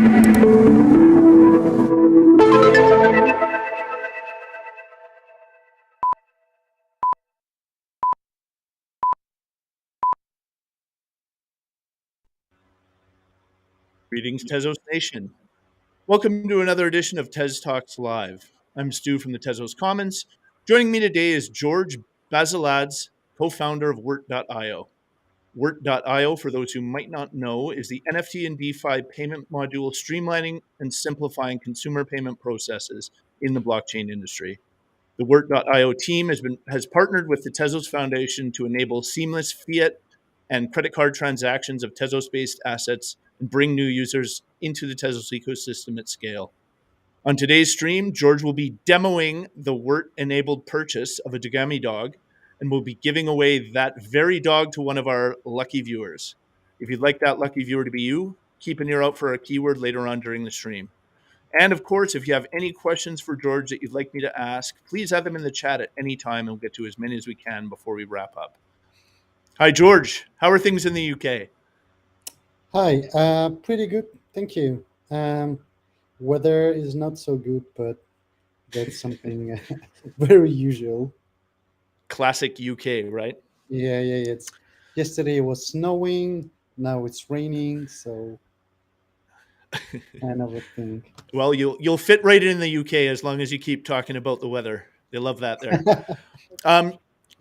Greetings, Tezos Nation. Welcome to another edition of TezTalks Live. I'm Stu from the Tezos Commons. Joining me today is George Basiladze, co-founder of Wert.io. Wert.io, for those who might not know, is the NFT and DeFi payment module streamlining and simplifying consumer payment processes in the blockchain industry. The Wert.io team has partnered with the Tezos Foundation to enable seamless fiat and credit card transactions of Tezos-based assets and bring new users into the Tezos ecosystem at scale. On today's stream, George will be demoing the Wert-enabled purchase of a Dogami dog, and will be giving away that very dog to one of our lucky viewers. If you'd like that lucky viewer to be you, keep an ear out for a keyword later on during the stream. And of course, if you have any questions for George that you'd like me to ask, please have them in the chat at any time, and we'll get to as many as we can before we wrap up. Hi, George. How are things in the UK? Hi, pretty good, thank you. Weather is not so good, but that's something very usual. Classic UK, right? Yeah. It's yesterday it was snowing, now it's raining, so kind of a thing. Well, you'll fit right in the UK as long as you keep talking about the weather. They love that there.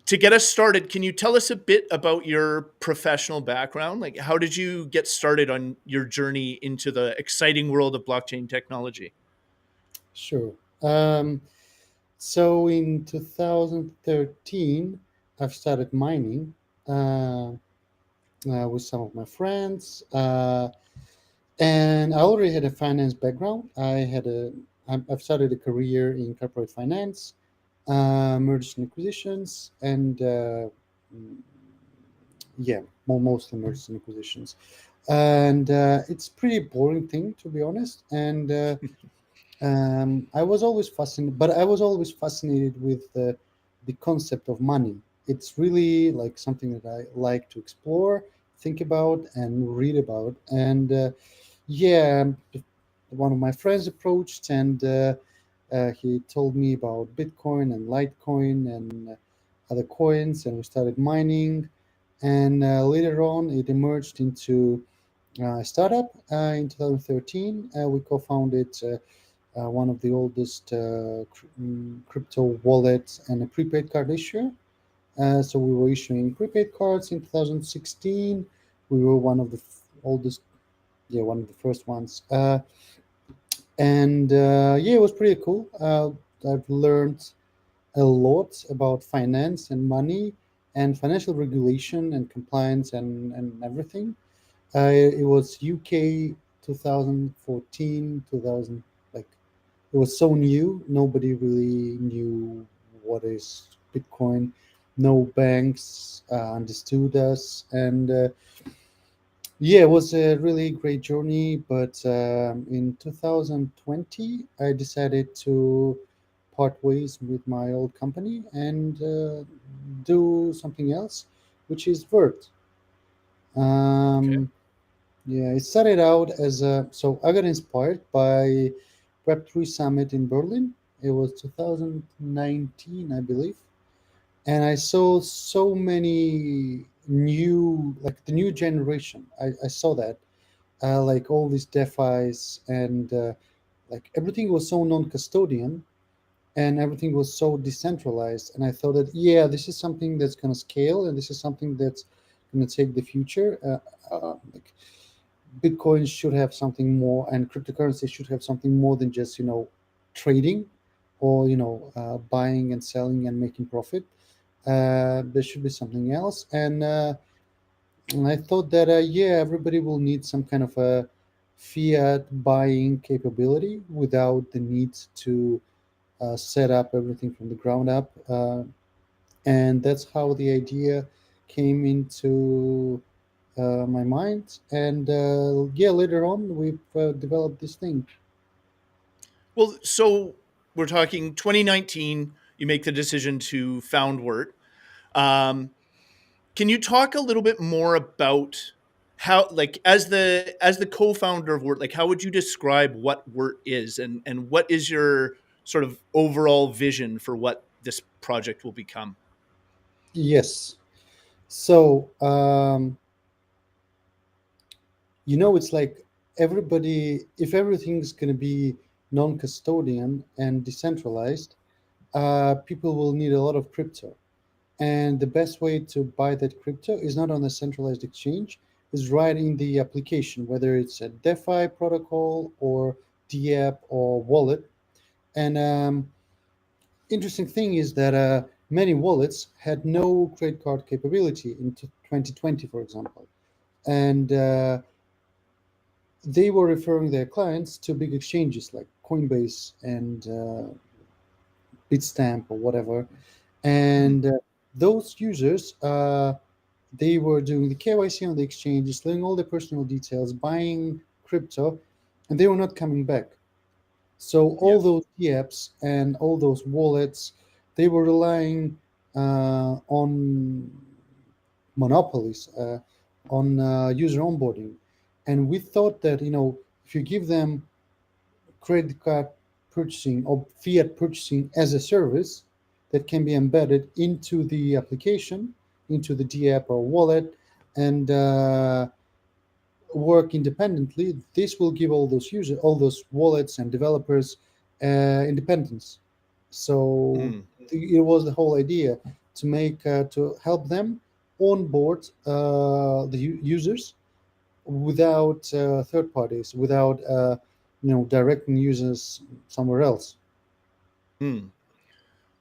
To get us started, can you tell us a bit about your professional background? Like, how did you get started on your journey into the exciting world of blockchain technology? Sure. So in 2013, I've started mining with some of my friends. And I already had a finance background. I've started a career in corporate finance, mergers and acquisitions, and yeah, mostly mergers and acquisitions. And it's pretty boring thing, to be honest. And I was always fascinated, but I was always fascinated with the concept of money. It's really like something that I like to explore, think about, and read about. And yeah, one of my friends approached, and he told me about Bitcoin and Litecoin and other coins, and we started mining. And later on, it emerged into a startup in 2013. We co-founded one of the oldest crypto wallets and a prepaid card issuer. So we were issuing prepaid cards in 2016. We were one of the oldest, yeah, one of the first ones. And yeah, it was pretty cool. I've learned a lot about finance and money and financial regulation and compliance and everything. It was UK 2014, 2000, like it was so new. Nobody really knew what is Bitcoin. No banks understood us. And yeah, it was a really great journey. But in 2020, I decided to part ways with my old company and do something else, which is Vert. Okay. Um, yeah, it started out as a, so I got inspired by Web3 Summit in Berlin. It was 2019, I believe. And I saw so many new, like the new generation. I saw that, like all these DeFi's and like everything was so non-custodian and everything was so decentralized. And I thought that, yeah, this is something that's going to scale and this is something that's going to take the future. Like Bitcoin should have something more, and cryptocurrency should have something more than just trading or buying and selling and making profit. There should be something else, and I thought that yeah, everybody will need some kind of a fiat buying capability without the need to set up everything from the ground up, and that's how the idea came into my mind. And yeah, later on, we've developed this thing. Well, so we're talking 2019. You make the decision to found Wert. Um, can you talk a little bit more about how, like, as the co-founder of Wert, like, how would you describe what Wert is, and what is your sort of overall vision for what this project will become? Yes. So, it's like everybody, if everything's going to be non custodian and decentralized, people will need a lot of crypto. And the best way to buy that crypto is not on a centralized exchange, is right in the application, whether it's a DeFi protocol or DApp or wallet. And interesting thing is that many wallets had no credit card capability in 2020, for example. And they were referring their clients to big exchanges like Coinbase and Bitstamp or whatever. Hmm. And those users, they were doing the KYC on the exchanges, learning all their personal details, buying crypto, and they were not coming back. So Yeah. all those apps and all those wallets, they were relying on monopolies, on user onboarding, and we thought that if you give them credit card purchasing or fiat purchasing as a service that can be embedded into the application, into the D app or wallet, and work independently. This will give all those users, all those wallets and developers independence. So Hmm. it was the whole idea to make to help them onboard the users without third parties, without directing users somewhere else. Hmm.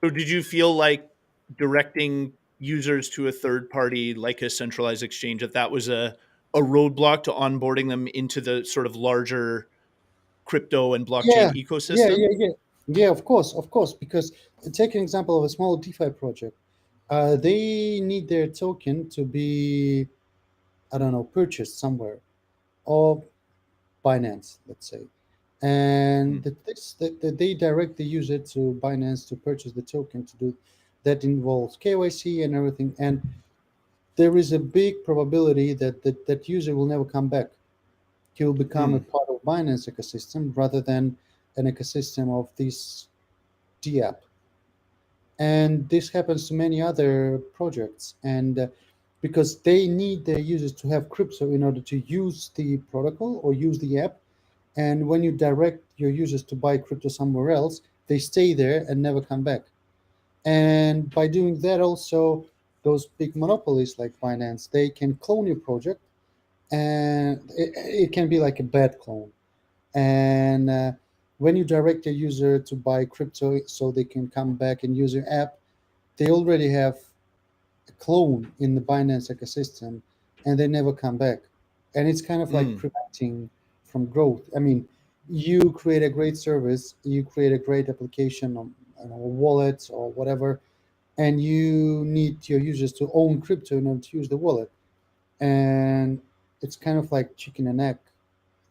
So did you feel like directing users to a third party like a centralized exchange, that was a roadblock to onboarding them into the sort of larger crypto and Yeah, blockchain yeah, ecosystem? yeah, yeah, yeah. Of course. Because take an example of a small DeFi project. They need their token to be, I don't know, purchased somewhere or Binance, let's say, Hmm. and that they direct the user to Binance to purchase the token to do that involves KYC and everything, and there is a big probability that user will never come back. He will become a Hmm. part of Binance ecosystem rather than an ecosystem of this D app. And this happens to many other projects. And because they need their users to have crypto in order to use the protocol or use the app. And when you direct your users to buy crypto somewhere else, they stay there and never come back. And by doing that, also, those big monopolies like Binance, they can clone your project, and it can be like a bad clone. And when you direct a user to buy crypto so they can come back and use your app, they already have a clone in the Binance ecosystem, and they never come back. And it's kind of like Hmm. preventing from growth. I mean, you create a great service, you create a great application on, I don't know, a wallet or whatever, and you need your users to own crypto in order to use the wallet. And it's kind of like chicken and egg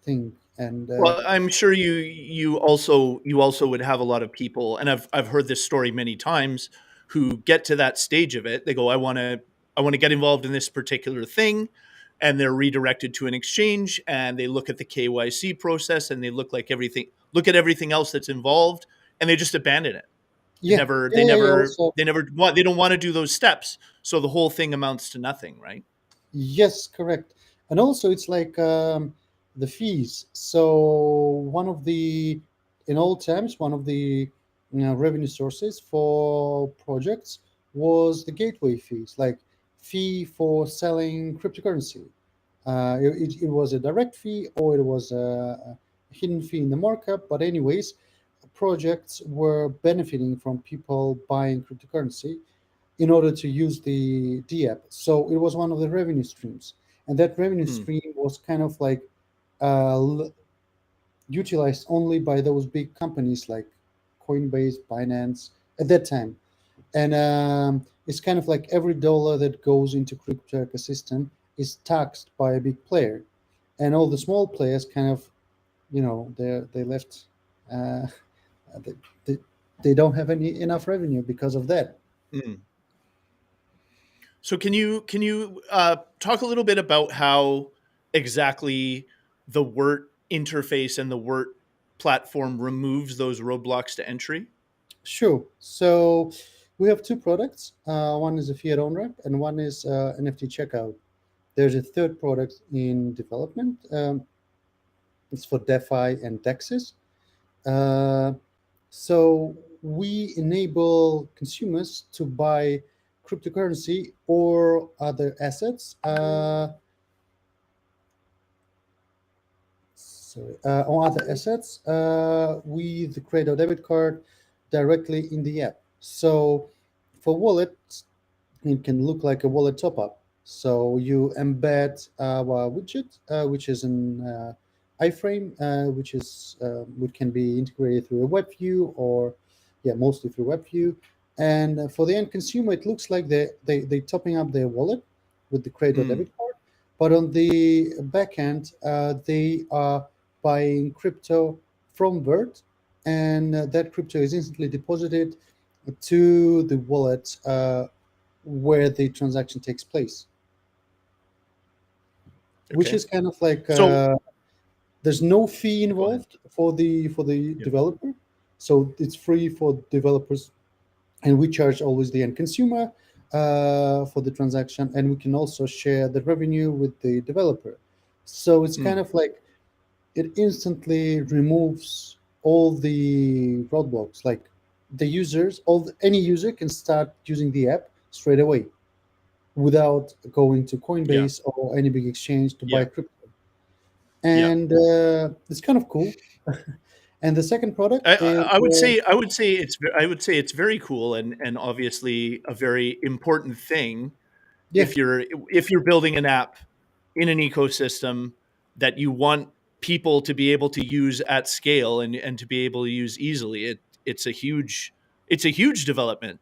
thing. And Well, I'm sure you also would have a lot of people, and I've heard this story many times, who get to that stage of it. They go, I want to get involved in this particular thing, and they're redirected to an exchange, and they look at the KYC process, and they look at everything else that's involved, and they just abandon it. yeah, yeah, yeah, yeah. Also, They don't want to do those steps, so the whole thing amounts to nothing, right? yes, correct. And also, it's like the fees. So in old times, one of the revenue sources for projects was the gateway fees, like fee for selling cryptocurrency. It was a direct fee or it was a hidden fee in the markup. But anyways, projects were benefiting from people buying cryptocurrency in order to use the D app. So it was one of the revenue streams, and that revenue Hmm. stream was kind of like uh, utilized only by those big companies like Coinbase, Binance at that time. And it's kind of like every dollar that goes into crypto ecosystem is taxed by a big player, and all the small players kind of they left. Uh, they, they, they don't have any enough revenue because of that. Hmm. So can you talk a little bit about how exactly the Wert interface and the Wert platform removes those roadblocks to entry? Sure. So we have two products. One is a fiat on ramp, and one is NFT checkout. There's a third product in development. It's for DeFi and DEXs. Uh, so we enable consumers to buy cryptocurrency or other assets. On other assets with the credit or debit card directly in the app. So for wallets, it can look like a wallet top up. So you embed our widget, which is an iframe, which can be integrated through a web view or, yeah, mostly through web view. And for the end consumer, it looks like they topping up their wallet with the credit or Mm, debit card. But on the back end, they are buying crypto from Vert, and that crypto is instantly deposited to the wallet where the transaction takes place, which okay. is kind of like So there's no fee go ahead. involved for the Yep. developer, so it's free for developers, and we charge always the end consumer for the transaction, and we can also share the revenue with the developer. So it's kind Mm, of like it instantly removes all the roadblocks. Like the users, any user can start using the app straight away without going to yeah. Coinbase or any big exchange to buy Yeah. crypto. Yeah. And it's kind of cool. And the second product is, I would say it's very cool and obviously a very important thing yeah, if you're building an app in an ecosystem that you want people to be able to use at scale and to be able to use easily. It's a huge development.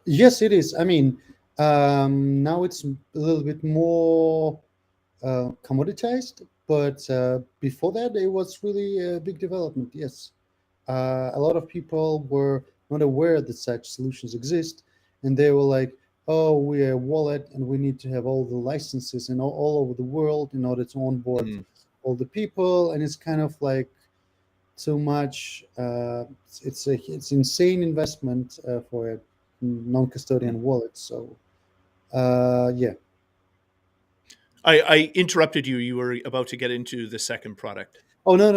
yes, it is. I mean, now it's a little bit more commoditized, but before that, it was really a big development. Yes, a lot of people were not aware that such solutions exist, and they were like, "Oh, we're a wallet, and we need to have all the licenses and all over the world in order to onboard Mm, all the people." And it's kind of like too much. It's insane investment for a non-custodian mm. wallet. So yeah. I interrupted you. You were about to get into the second product. Oh, no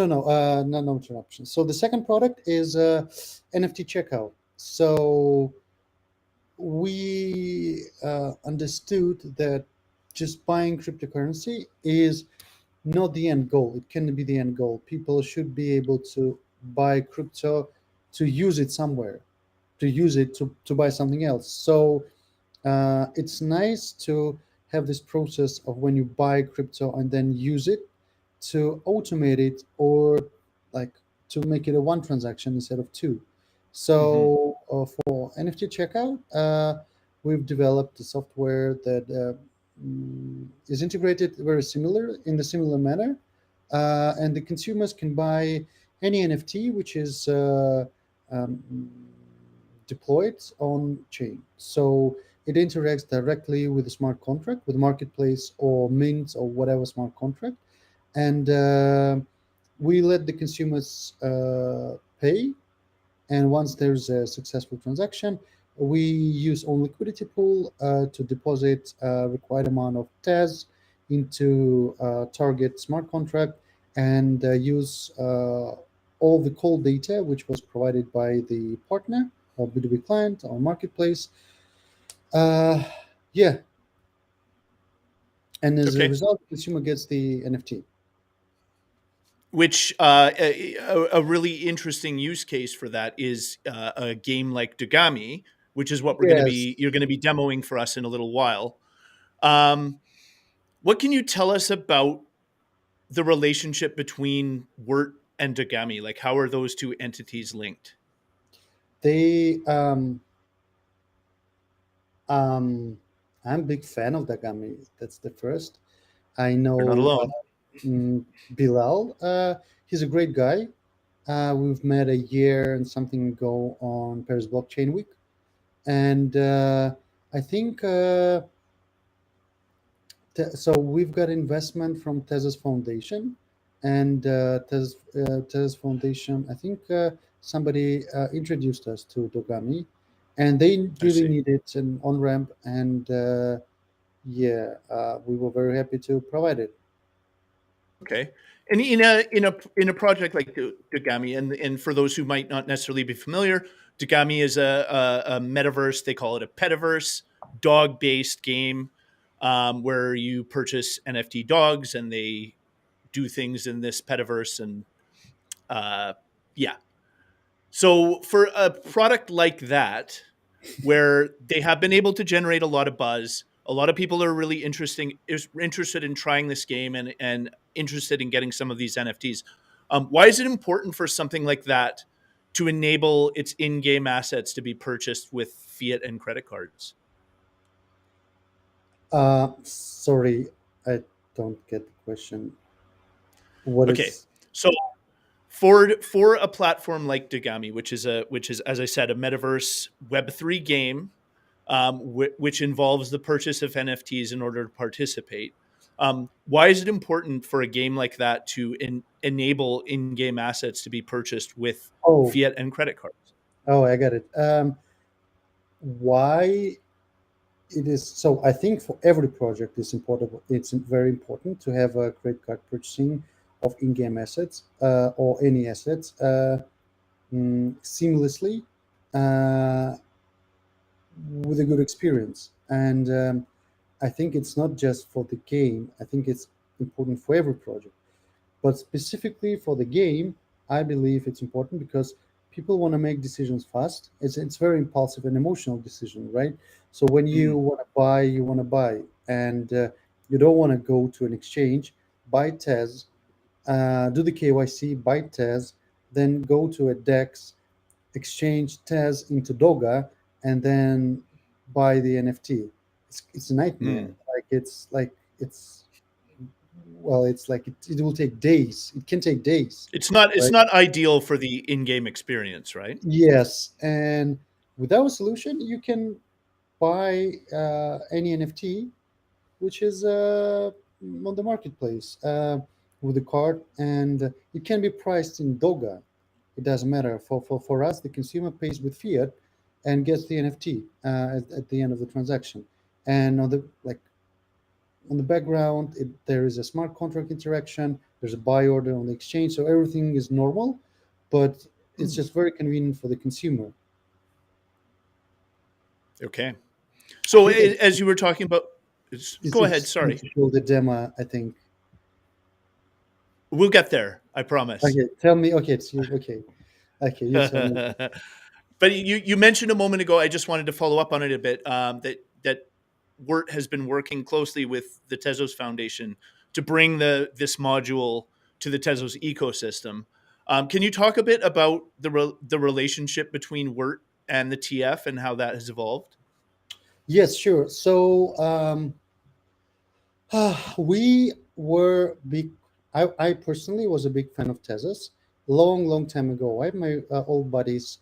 interruption. So the second product is NFT checkout. So we understood that just buying cryptocurrency is not the end goal. It can be the end goal. People should be able to buy crypto to use it somewhere, to use it to buy something else. So it's nice to have this process of when you buy crypto and then use it to automate it, or like to make it a one transaction instead of two. Hmm. So for NFT checkout, we've developed a software that is integrated very similar in the similar manner, and the consumers can buy any NFT which is um, deployed on chain. So it interacts directly with the smart contract, with marketplace or mint or whatever smart contract, and we let the consumers pay. And once there's a successful transaction, we use on liquidity pool to deposit a required amount of TES into target smart contract, and use all the call data which was provided by the partner or B2B client or marketplace. Uh, yeah, and as a Okay. result, the consumer gets the NFT. Which a really interesting use case for that is a game like Dogami, which is what Yes, you're going to be demoing for us in a little while. Um, what can you tell us about the relationship between Wert and Dogami? Like, how are those two entities linked? they. Um, I'm a big fan of Dagami. That's the first. I You're not know alone. Bilal. He's a great guy. We've met a year and something ago on Paris Blockchain Week, and I think So we've got investment from Tezos Foundation, and Tezos Foundation. I think somebody introduced us to Dogami, and they I really see. needed an on ramp, and yeah, we were very happy to provide it. Okay. And in a project like Dogami, and for those who might not necessarily be familiar, Dogami is a metaverse. They call it a petaverse, dog based game, where you purchase NFT dogs and they do things in this petaverse. And uh, yeah, so for a product like that, where they have been able to generate a lot of buzz. A lot of people are really interested in trying this game and interested in getting some of these NFTs. Why is it important for something like that to enable its in-game assets to be purchased with fiat and credit cards? Sorry, I don't get the question. What Okay, is? so for a platform like Dogami, which is as I said a metaverse Web3 game, which involves the purchase of NFTs in order to participate. Why is it important for a game like that to enable in-game assets to be purchased with Oh, fiat and credit cards? oh, I got it. Why it is so? I think for every project, it's important. It's very important to have a credit card purchasing of in-game assets or any assets seamlessly uh, with a good experience. And I think it's not just for the game. I think it's important for every project. But specifically for the game, I believe it's important because people want to make decisions fast. It's very impulsive and emotional decision, right? So when you Mm, want to buy, you want to buy, and you don't want to go to an exchange, buy Tez, do the KYC, buy Tez, then go to a DEX, exchange Tez into Doga, and then buy the NFT. It's a nightmare. mm. It's well, it's like it will take days. It can take days, It's right? not ideal for the in-game experience, right? Yes, and without a solution, you can buy any NFT which is on the marketplace with the card, and it can be priced in Doga. It doesn't matter. For us, the consumer pays with fiat and gets the NFT at the end of the transaction. And on the background, there is a smart contract interaction. There's a buy order on the exchange, so everything is normal, but it's Mm. just very convenient for the consumer. Okay. I So think I as you were talking about, go ahead. it's going Sorry, to show the demo. I think. we'll get there. I promise. Okay, tell me. Okay, it's you. Okay, okay, you tell me. But you mentioned a moment ago. I just wanted to follow up on it a bit. That Wert has been working closely with the Tezos Foundation to bring this module to the Tezos ecosystem. Can you talk a bit about the relationship between Wert and the TF and how that has evolved? Yes, sure. So we were big. I personally was a big fan of Tezos long, long time ago. I have my old buddies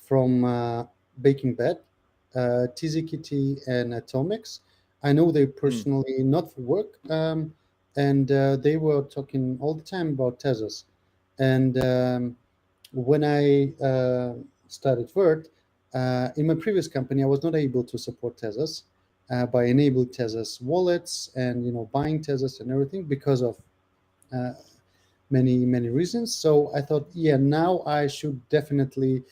from Baking Bed, TZKT, and Atomics. I know they Mm, personally, not for work, and they were talking all the time about Tezos. And when I started Vert, in my previous company, I was not able to support Tezos by enabling Tezos wallets and buying Tezos and everything because of uh, many reasons. So I thought, yeah, now I should definitely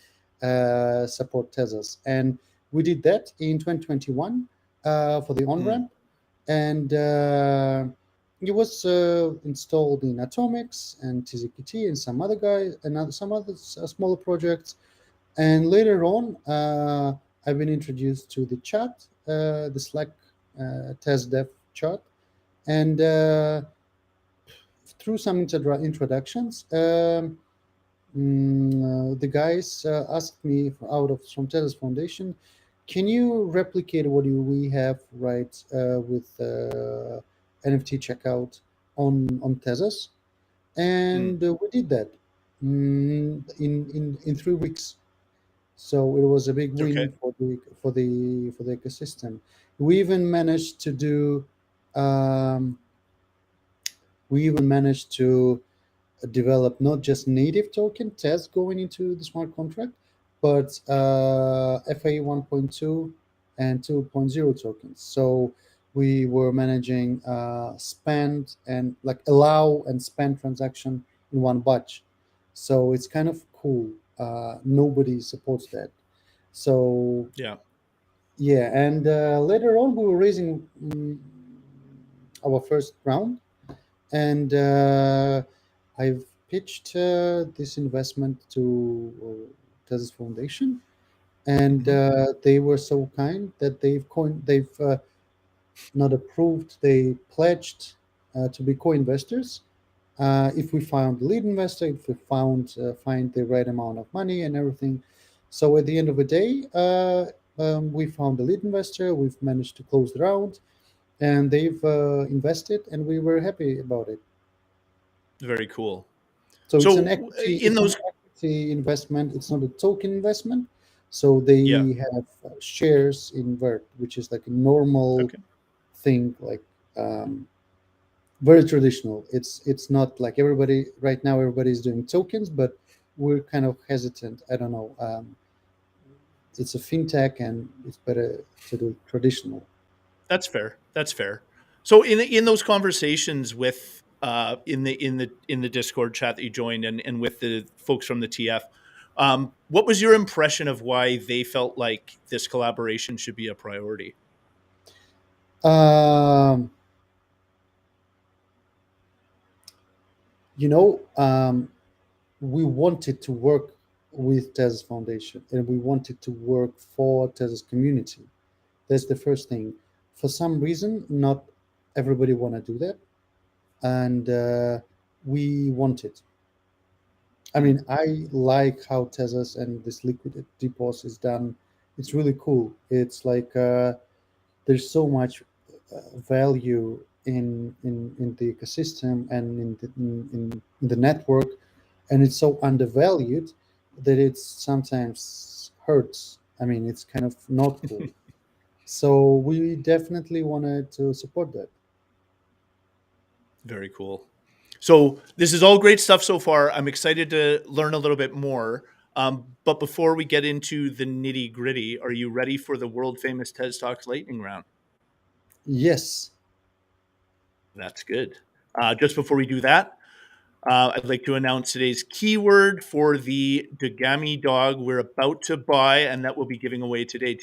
support Tezos, and we did that in 2021 for the on mm, ramp, and it was installed in Atomics and TZKT and some other guys and some other smaller projects. And later on, I've been introduced to the chat, the Slack test dev chat, and through some introductions, the guys asked me out of from Tezos Foundation, can you replicate what we have right with NFT checkout on Tezos? mm. And we did that in 3 weeks. So it was a big Okay. win for the ecosystem. We even managed to do. Um, we even managed to develop not just native token Tez going into the smart contract, but FAE 1.2 and 2.0 tokens. So we were managing spend and like allow and spend transaction in one batch. So it's kind of cool. Nobody supports that. So Yeah. yeah, and later on we were raising our first round, and I've pitched this investment to Tezos Foundation, and Hmm. they were so kind that they've not approved, they pledged to be co-investors if we found the lead investor, if we find the right amount of money and everything. So at the end of the day, we found the lead investor. We've managed to close the round, and they've invested, and we were happy about it. Very cool. So it's an So equity. in It's an those, equity investment. It's not a token investment. So yeah. they have shares in Vert, which is like a normal Okay. thing, like very traditional. It's not like everybody right now. Everybody's doing tokens, but we're kind of hesitant. I don't know. It's a fintech, and it's better to do traditional. That's fair. That's fair. So in those conversations with in the Discord chat that you joined and with the folks from the TF, what was your impression of why they felt like this collaboration should be a priority? Um, you know, we wanted to work with Tezos Foundation, and we wanted to work for Tezos community. That's the first thing. For some reason, not everybody want to do that, and we want it. I Hmm. mean, I like how Tezos and this liquid deposit is done. It's really cool. It's like there's so much value in the ecosystem and in the network, and it's so undervalued that it sometimes hurts. I mean, it's kind of not cool. So we definitely wanted to support that. Very cool. So this is all great stuff so far. I'm excited to learn a little bit more. But before we get into the nitty gritty, are you ready for the world famous TED Talks lightning round? Yes, That's good. Just before we do that, I'd like to announce today's keyword for the Dogami dog we're about to buy and that we'll be giving away today.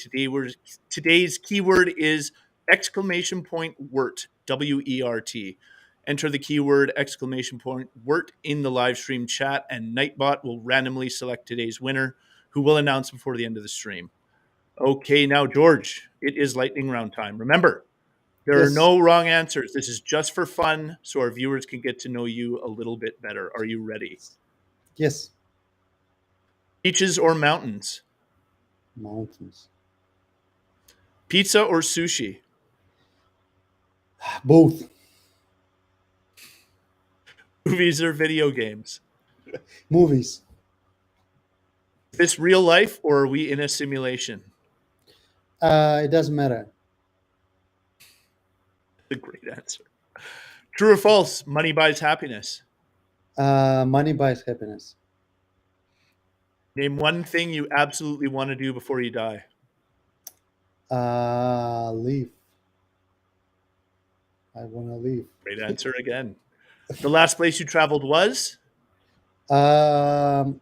Today's keyword is exclamation point Wert, WERT. Enter the keyword exclamation point Wert in the live stream chat, and Nightbot will randomly select today's winner, who will announce before the end of the stream. Okay, now, George, it is lightning round time. Remember, there are yes, no wrong answers. This is just for fun so our viewers can get to know you a little bit better. Are you ready? yes. Beaches or mountains? Mountains. Pizza or sushi? Both. Movies or video games? Movies. Is this real life or are we in a simulation? It doesn't matter. That's a great answer. True or false? Money buys happiness. Money buys happiness. Name one thing you absolutely want to do before you die. Leave. I want to leave. Great answer again. The last place you traveled was? Um,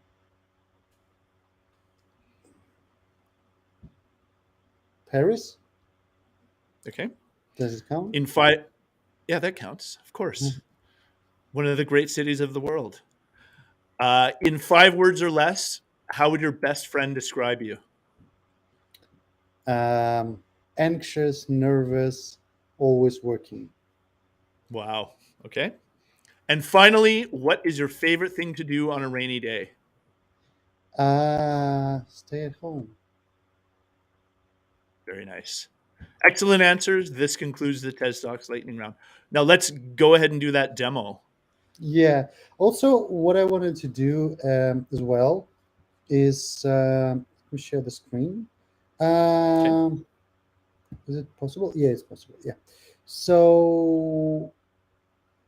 Paris. Okay. Does it count? In five, yeah, that counts, of Mhm. course. One of the great cities of the world. In 5 words or less, how would your best friend describe you? Um, Anxious, nervous, always working. Wow. Okay. And finally, what is your favorite thing to do on a rainy day? Stay at home. Very nice. Excellent answers. This concludes the TED Talks lightning round. Now let's go ahead and do that demo. Yeah. Also, what I wanted to do as well is let me share the screen. Okay. Um, is it possible? Yeah, it's possible. Yeah. So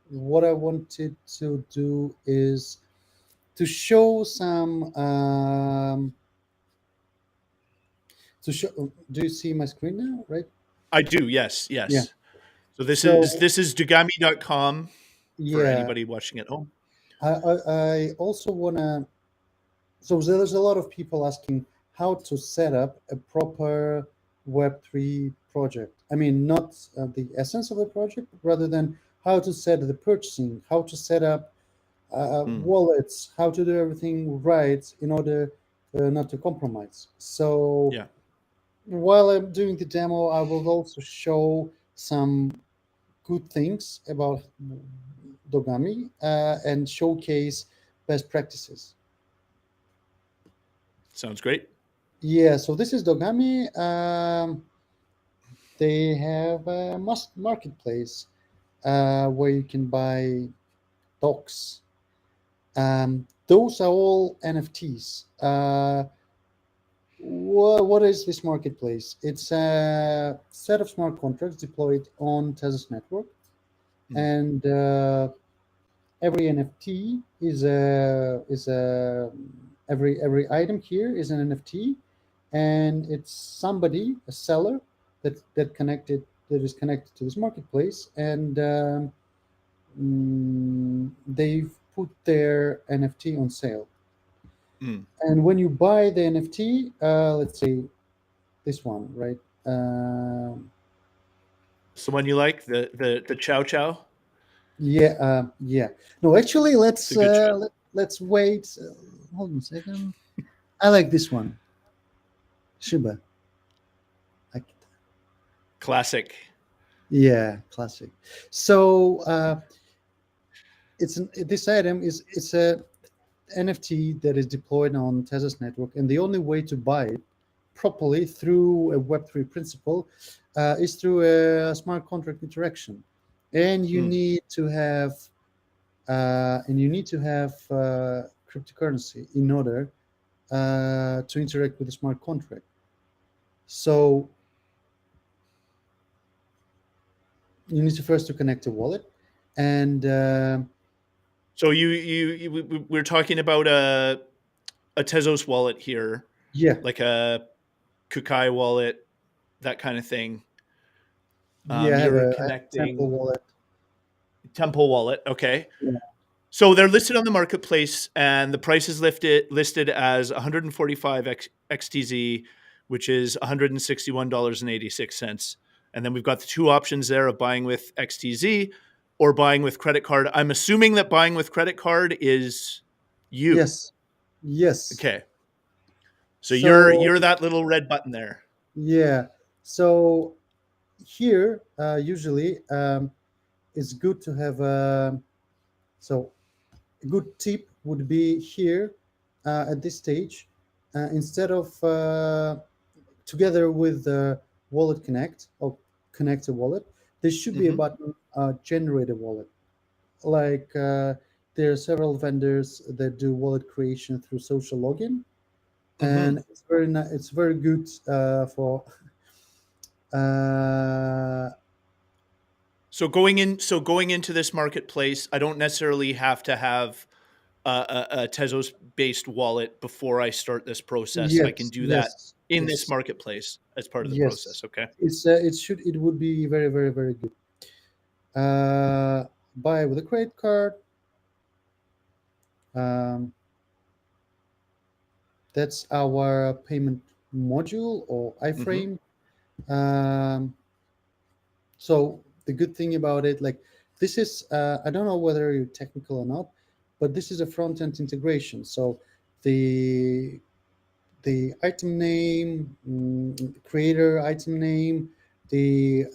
what I wanted to do is to show some to show. Do you see my screen now? Right? I do. Yes. Yeah. Yes. So this is So this is Dogami.com for yeah, anybody watching at home. I also wanna. So there's a lot of people asking how to set up a proper Web3 project. I mean, not the essence of the project, rather than how to set the purchasing, how to set up Mm, wallets, how to do everything right in order not to compromise. So yeah. while I'm doing the demo, I will also show some good things about Dogami and showcase best practices. Sounds great. Yeah, so this is Dogami. They have a must marketplace where you can buy docs. Those are all NFTs. What is this marketplace? It's a set of smart contracts deployed on Tezos network, Mm, and every NFT is a every item here is an NFT, and it's somebody, a seller that is connected to this marketplace, and they've put their NFT on sale. mm. And when you buy the NFT, let's say this one, right? Um So when you like the Chow Chow, yeah, yeah. No, actually, it's a good choice. let's wait. Hold on a second. I like this one, Shiba. Akita. Classic. Yeah, classic. So this item is it's a NFT that is deployed on Tezos network, and the only way to buy it properly through a Web3 principle is through a smart contract interaction, and you Mm. need to have cryptocurrency in order to interact with the smart contract. So you need to first to connect a wallet, and So we're talking about a Tezos wallet here, yeah, like a Kukai wallet, that kind of thing. yeah, I have You're a temple connecting wallet. Temple wallet. Okay. Yeah. So they're listed on the marketplace, and the price is listed as 145 XTZ, which is $161.86. And then we've got the two options there of buying with XTZ or buying with credit card. I'm assuming that buying with credit card is you. Yes, yes. Okay. So So you're that little red button there. yeah, so here usually it's good to have so a good tip would be here at this stage instead of together with the wallet connect or connect a wallet, there should be a Hmm. button generate a wallet. Like there are several vendors that do wallet creation through social login, Hmm. and it's very good for uh, So going into this marketplace, I don't necessarily have to have a Tezos based wallet before I start this process. I can yes, do that yes, in this yes, marketplace as part of the yes. process. Okay. It would be very very very good. Buy with a credit card. Um, that's our payment module or Hmm. iframe. Um, so the good thing about it, like this is, I don't know whether you're technical or not, but this is a front end integration. So the the item name, creator item name, the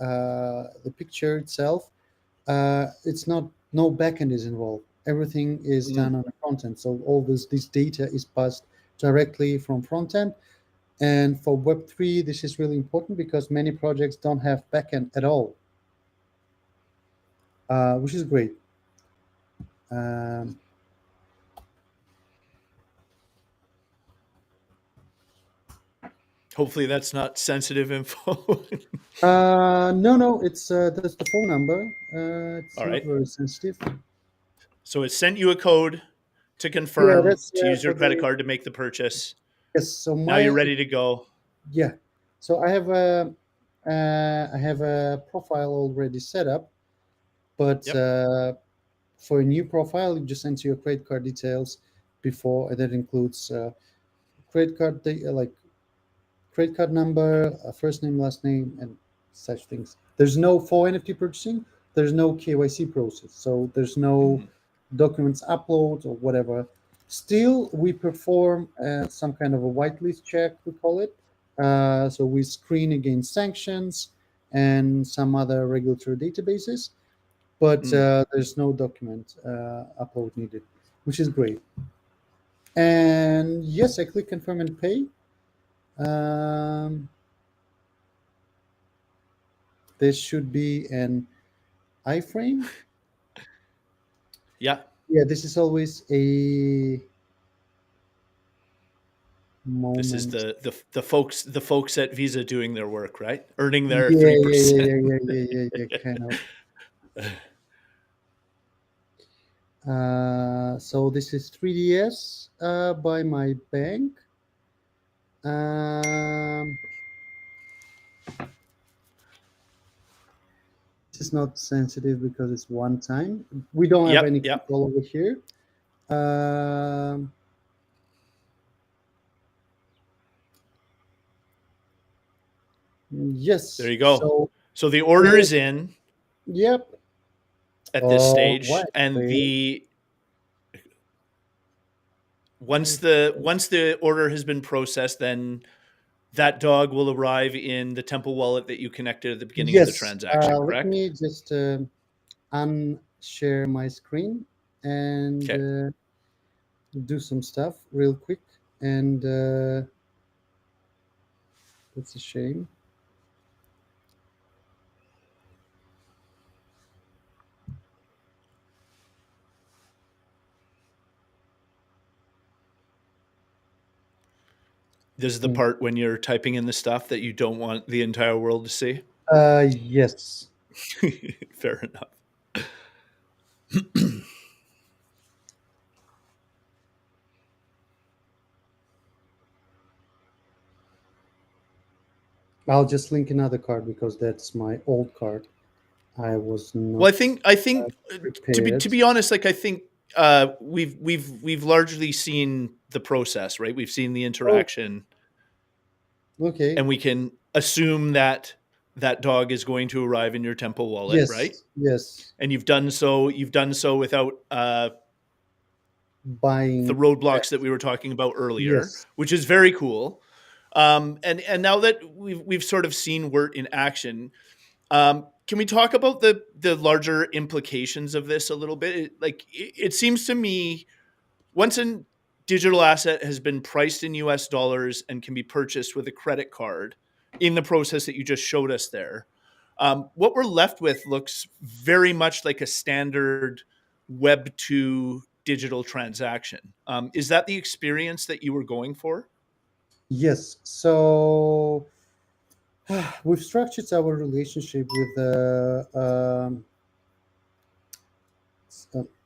picture itself. It's not no backend is involved. Everything is done Mm. on the front end. So all this data is passed directly from front end. And for Web3, this is really important because many projects don't have backend at all, which is great. Um, Hopefully, that's not sensitive info. No, it's that's the phone number. It's All not right. very sensitive. So it sent you a code to Yeah, confirm that's to use your for credit the card to make the purchase. yes. So Now you're my ready to go. yeah. So I have a profile already set up, but Yep. for a new profile, you just enter your credit card details before, and that includes credit card like credit card number, first name, last name, and such things. There's no for NFT purchasing. There's no KYC process, so there's no Mm, documents upload or whatever. Still, we perform some kind of a whitelist check, we call it. So we screen against sanctions and some other regulatory databases, but mm. there's no document upload needed, which is great. And yes, I click confirm and pay. Um, this should be an iframe. Yeah. Yeah, this is always a This is moment. the folks at Visa doing their work, right? Earning their Yeah, yeah, yeah, 3%. yeah, yeah, yeah, yeah, yeah, kind of. So this is 3DS by my bank. Um, this is not sensitive because it's one time. We don't have Yep. any Yep. control over here. Um, There yes. you go. So So the order uh, is in yep. at this All stage, right. and Wait. the once Wait. the once the order has been processed, then that dog will arrive in the Temple wallet that you connected at the beginning of the Yes. transaction. Let Correct? me just unshare my screen and Okay. do some stuff real quick. And that's a shame. This is the part when you're typing in the stuff that you don't want the entire world to see. Yes. Fair enough. I'll just link another card because that's my old card. I was Well, not I think to prepared. be honest, like I think we've largely seen the process, right? We've seen the Oh, interaction, okay. and we can assume that that dog is going to arrive in your Temple wallet, right? Yes. Yes. And you've done so. You've done so without the Buying. roadblocks that we were talking about earlier, Yes. which is very cool. And now that we've sort of seen Wert in action, can we talk about the larger implications of this a little bit? It seems to me once a digital asset has been priced in US dollars and can be purchased with a credit card in the process that you just showed us there, what we're left with looks very much like a standard Web2 digital transaction. Is that the experience that you were going for? Yes. So we've structured our relationship with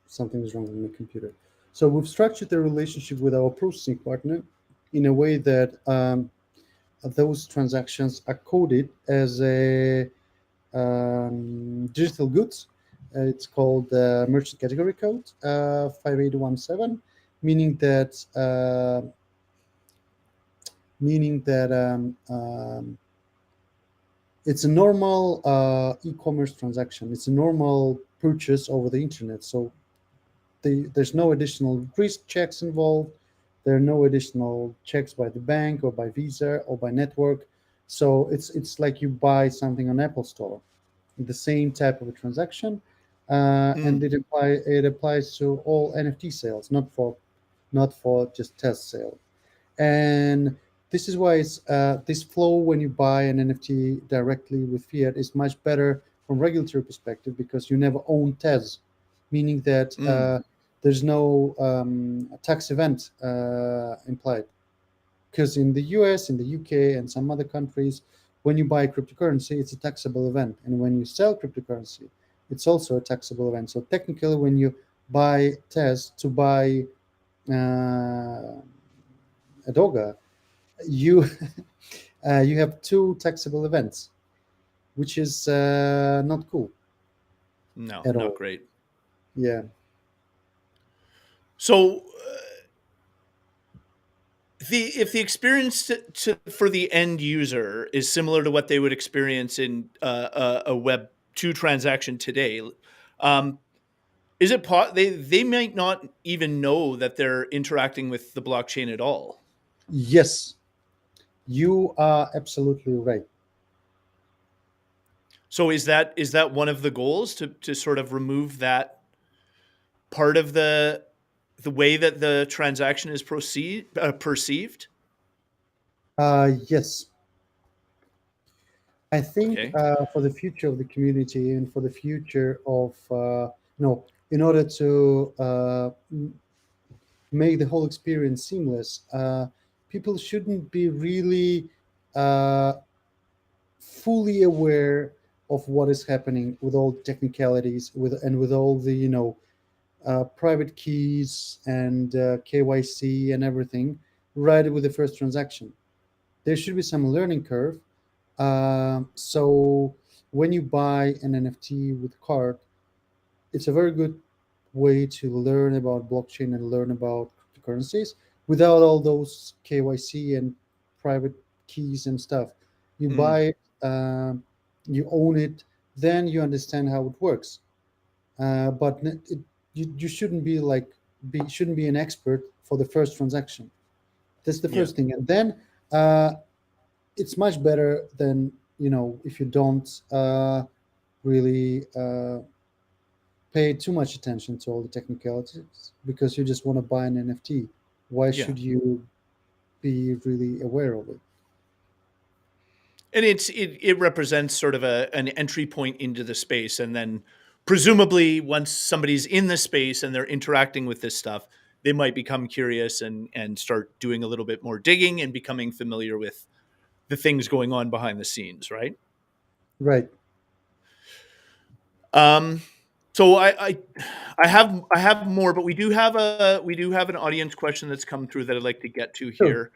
something is wrong with my computer. So we've structured the relationship with our processing partner in a way that those transactions are coded as a digital goods. It's called merchant category code 5817, meaning that meaning that it's a normal e-commerce transaction. It's a normal purchase over the internet. So there's no additional risk checks involved. There are no additional checks by the bank or by Visa or by network. So it's like you buy something on Apple Store, the same type of a transaction, and Mm, it applies to all NFT sales, not for just test sale. And this is why this flow when you buy an NFT directly with fiat is much better from regulatory perspective because you never own Tez, meaning that mm, there's no tax event implied. Because in the US, in the UK, and some other countries, when you buy cryptocurrency, it's a taxable event, and when you sell cryptocurrency, it's also a taxable event. So technically, when you buy Tez to buy a Doga, you you have two taxable events, which is not cool No, at not all. great. Yeah. So the if the experience for the end user is similar to what they would experience in a Web 2 transaction today, um, is it they might not even know that they're interacting with the blockchain at all. Yes, you are absolutely right. So is that one of the goals to sort of remove that part of the way that the transaction is perceived? Yes, I think Okay. for the future of the community and for the future of in order to make the whole experience seamless, people shouldn't be really uh, fully aware of what is happening with all the technicalities with all the private keys and KYC and everything right with the first transaction. There should be some learning curve. So when you buy an NFT with card, it's a very good way to learn about blockchain and learn about cryptocurrencies without all those KYC and private keys and stuff. You Mm, buy it, you own it, then you understand how it works. But you shouldn't be like shouldn't be an expert for the first transaction. That's the yeah. first thing, and then uh, it's much better than if you don't really pay too much attention to all the technicalities because you just want to buy an NFT. Why Yeah. should you be really aware of it? And it represents sort of an entry point into the space, and then presumably once somebody's in the space and they're interacting with this stuff, they might become curious and start doing a little bit more digging and becoming familiar with the things going on behind the scenes, right? Right. Um, so I have more, but we do have an audience question that's come through that I'd like to get to Sure. here,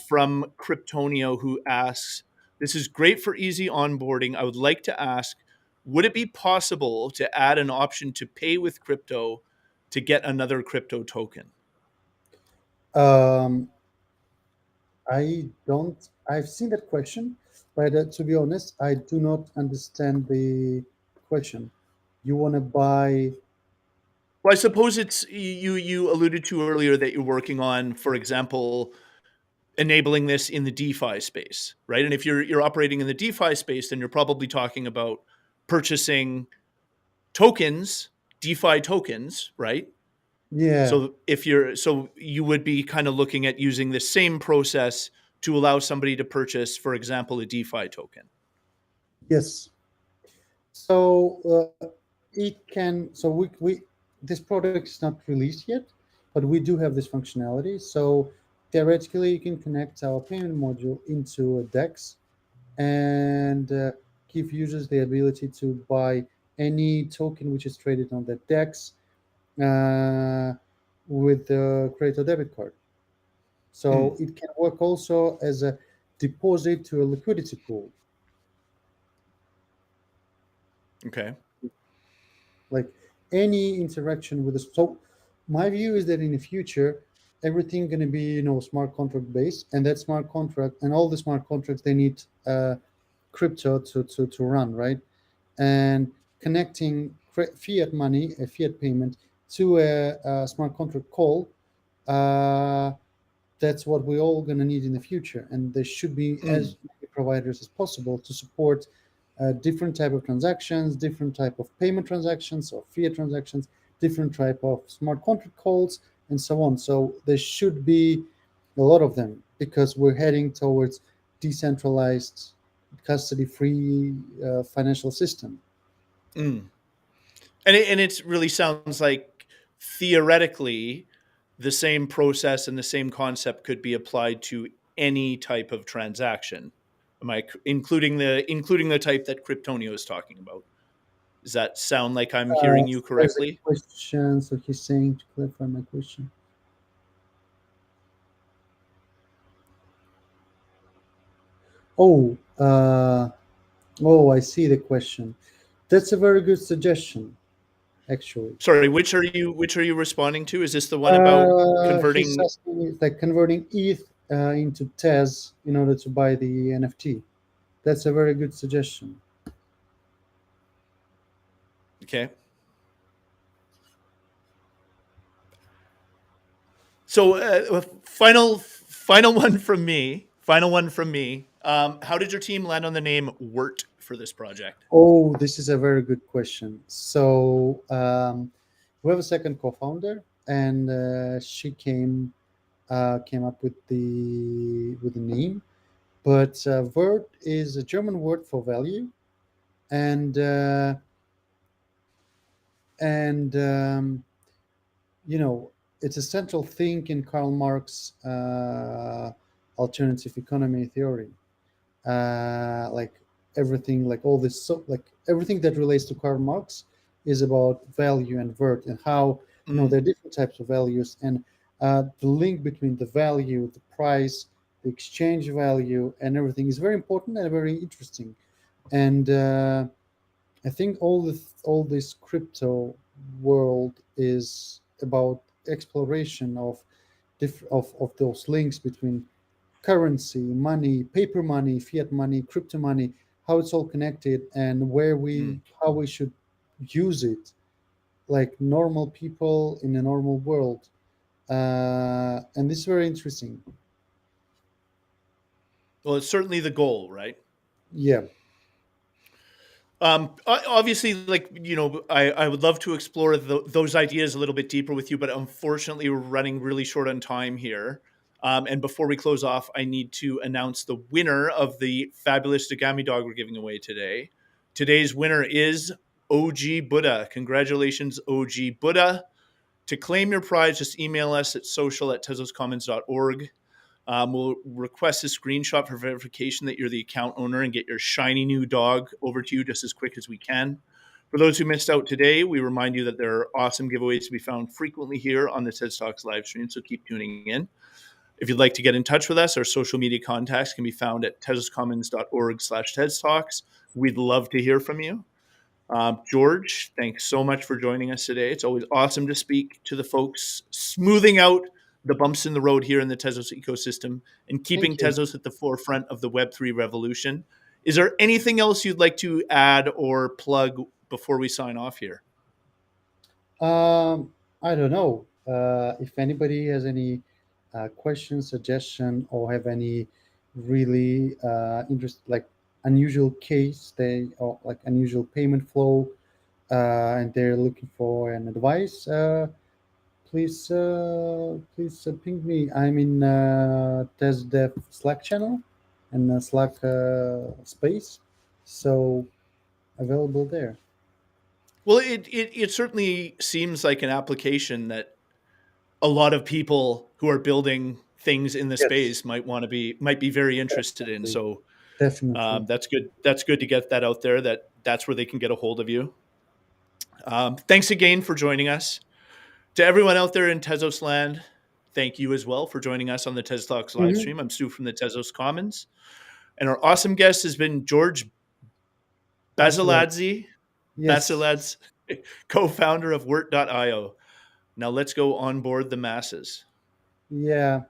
from Kryptonio, who asks, "This is great for easy onboarding. I would like to ask, would it be possible to add an option to pay with crypto to get another crypto token?" Um, I don't. I've seen that question, but to be honest, I do not understand the question. You want to buy? Well, I suppose it's you alluded to earlier that you're working on, for example, enabling this in the DeFi space, right? And if you're operating in the DeFi space, then you're probably talking about purchasing tokens, DeFi tokens, right? Yeah. So you would be kind of looking at using the same process to allow somebody to purchase, for example, a DeFi token. Yes. So it can. So we this product is not released yet, but we do have this functionality. So theoretically, you can connect our payment module into a DEX and give users the ability to buy any token which is traded on the DEX uh, with the credit or debit card. Mm, So it can work also as a deposit to a liquidity pool. okay. Like any interaction with this. So my view is that in the future, everything going to be smart contract based, and that smart contract and all the smart contracts they need crypto to run, right? And connecting fiat money, a fiat payment, to a smart contract call, uh, that's what we're all going to need in the future. And there should be Mm, as many providers as possible to support different type of transactions, different type of payment transactions or fiat transactions, different type of smart contract calls, and so on. So there should be a lot of them because we're heading towards decentralized, custody-free financial system. mm. And it really sounds like theoretically the same process and the same concept could be applied to any type of transaction. Am I including the type that Kryptonio is talking about? Does that sound like I'm hearing you There's a correctly? question. So he's saying to clarify my question. Oh, oh, I see the question. That's a very good suggestion, actually. Sorry, which are you responding to? Is this the one about He's converting? asking me, like converting ETH into Tez in order to buy the NFT. That's a very good suggestion. Okay. So final one from me. Final one from me. How did your team land on the name Wert for this project? Oh, this is a very good question. So we have a second co-founder, and she came up with the name. But Wert is a German word for value, and and you know it's a central thing in Karl Marx alternative economy theory. Like everything, like all this, so like everything that relates to Karl Marx is about value and worth, and how Mm. there are different types of values, and the link between the value, the price, the exchange value, and everything is very important and very interesting. And I think all this crypto world is about exploration of of those links between currency, money, paper money, fiat money, crypto money, how it's all connected, and Mm. how we should use it like normal people in a normal world. And this is very interesting. Well, it's certainly the goal, right? Yeah. Obviously, like I would love to explore those ideas a little bit deeper with you, but unfortunately, we're running really short on time here. And before we close off, I need to announce the winner of the fabulous Dogami dog we're giving away today. Today's winner is OG Buddha. Congratulations, OG Buddha. To claim your prize, just email us at social@tezoscommons.org. We'll request a screenshot for verification that you're the account owner and get your shiny new dog over to you just as quick as we can. For those who missed out today, we remind you that there are awesome giveaways to be found frequently here on the TezTalks live stream, so keep tuning in. If you'd like to get in touch with us, our social media contacts can be found at tezoscommons.org/TezTalks. We'd love to hear from you. George, thanks so much for joining us today. It's always awesome to speak to the folks, smoothing out the bumps in the road here in the Tezos ecosystem and keeping Thank you. Tezos at the forefront of the Web3 revolution. Is there anything else you'd like to add or plug before we sign off here? I don't know if anybody has any questions, suggestion, or have any really like unusual case, they or like unusual payment flow, and they're looking for an advice. Please ping me. I'm in TestDev Slack channel and Slack space, so available there. Well, it certainly seems like an application that a lot of people who are building things in the Yes, space might be very interested in. definitely, So definitely. that's good. That's good to get that out there. That's where they can get a hold of you. Thanks again for joining us. To everyone out there in Tezos land, thank you as well for joining us on the Tez Talks live Hmm. stream. I'm Stu from the Tezos Commons, and our awesome guest has been George Basiladze. Basiladze, Yes. Basiladze, co-founder of Wert.io. Now let's go onboard the masses. Yeah.